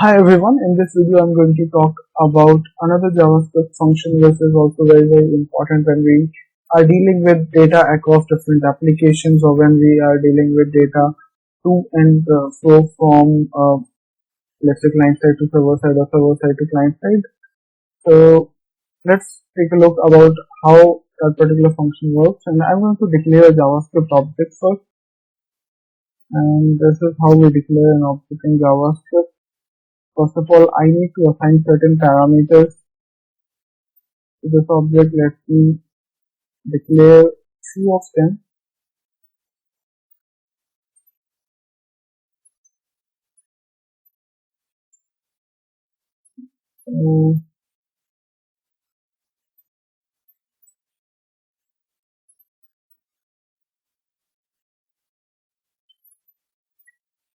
Hi everyone, in this video I'm going to talk about another JavaScript function which is also very important when we are dealing with data across different applications or when we are dealing with data to and fro from let's say client side to server side or server side to client side. So let's take a look about how that particular function works, and I'm going to declare a JavaScript object first, and this is how we declare an object in JavaScript. First of all, I need to assign certain parameters to this object. Let me declare few of them.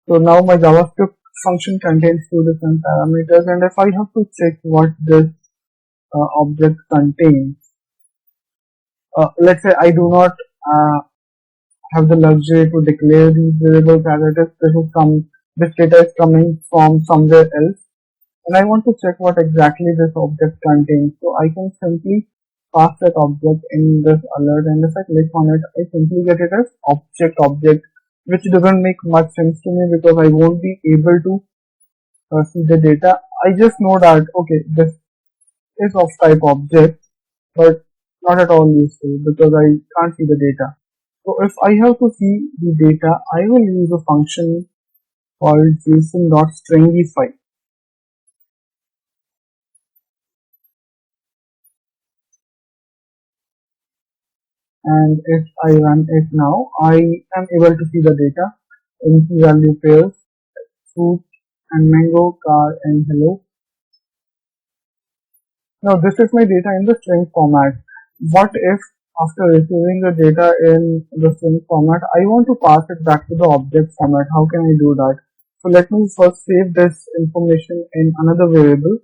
So now my JavaScript function contains two different parameters, and if I have to check what this object contains, let's say I do not have the luxury to declare these variables as it is. This data is coming from somewhere else, and I want to check what exactly this object contains. So I can simply pass that object in this alert, and if I click on it, I simply get it as object, which doesn't make much sense to me because I won't be able to see the data. I just know that okay, this is of type object, but not at all useful because I can't see the data. So if I have to see the data, I will use a function called JSON.stringify. And if I run it now, I am able to see the data in key value pairs, fruit and mango, car and hello. Now this is my data in the string format. What if after receiving the data in the string format, I want to pass it back to the object format? How can I do that? So let me first save this information in another variable.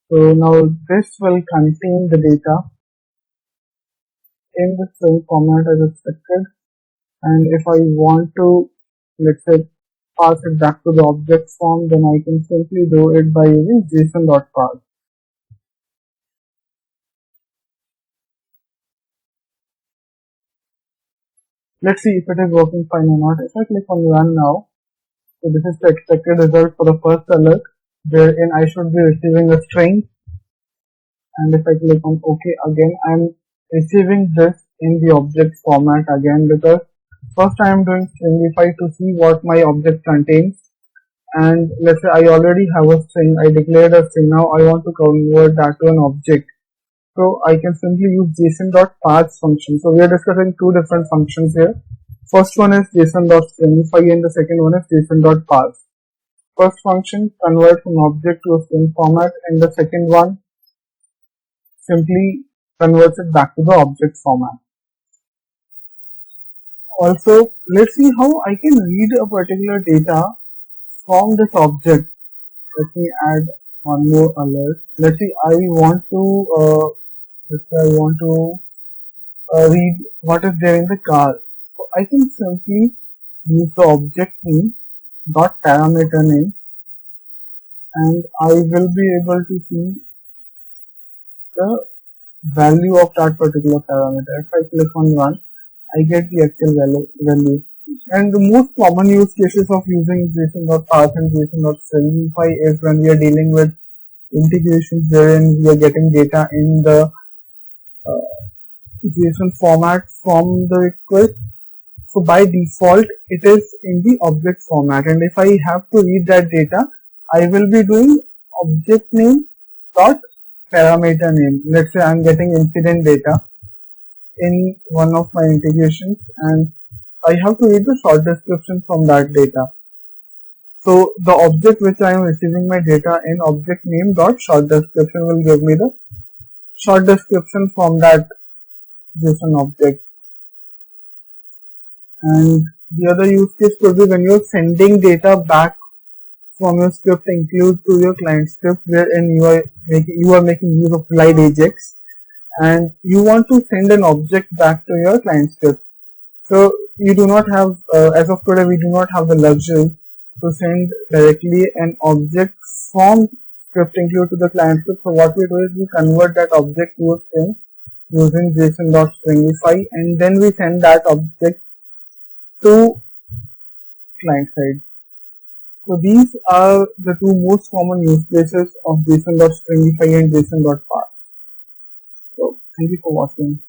So now this will contain the data in the string format as expected, and if I want to, let's say, pass it back to the object form, then I can simply do it by using JSON.parse. Let's see if it is working fine or not. If I click on run now, so this is the expected result for the first alert, wherein I should be receiving a string, and if I click on OK again, I am receiving this in the object format again, because first I am doing stringify to see what my object contains, and let's say I already have a string, I declared a string, now I want to convert that to an object. So I can simply use JSON.parse function. So we are discussing two different functions here. First one is JSON.stringify and the second one is JSON.parse. First function converts an object to a string format, and the second one simply converts it back to the object format. Also, let's see how I can read a particular data from this object. Let me add one more alert. Let's see, I want to read what is there in the car. So I can simply use the object name dot parameter name, and I will be able to see the value of that particular parameter. If I click on run, I get the actual value. And the most common use cases of using JSON.parse and JSON.stringify is when we are dealing with integrations wherein we are getting data in the JSON format from the request. So by default it is in the object format, and if I have to read that data, I will be doing object name dot parameter name. Let's say I am getting incident data in one of my integrations, and I have to read the short description from that data. So the object which I am receiving my data in, object name dot short description, will give me the short description from that JSON object. And the other use case could be when you are sending data back from your script include to your client script, wherein you are making use of glide Ajax, and you want to send an object back to your client script. So you do not have, as of today, we do not have the luxury to send directly an object from script include to the client script. So what we do is we convert that object to a string using JSON.stringify, and then we send that object to client side. So these are the two most common use cases of JSON.stringify and JSON.parse. So thank you for watching.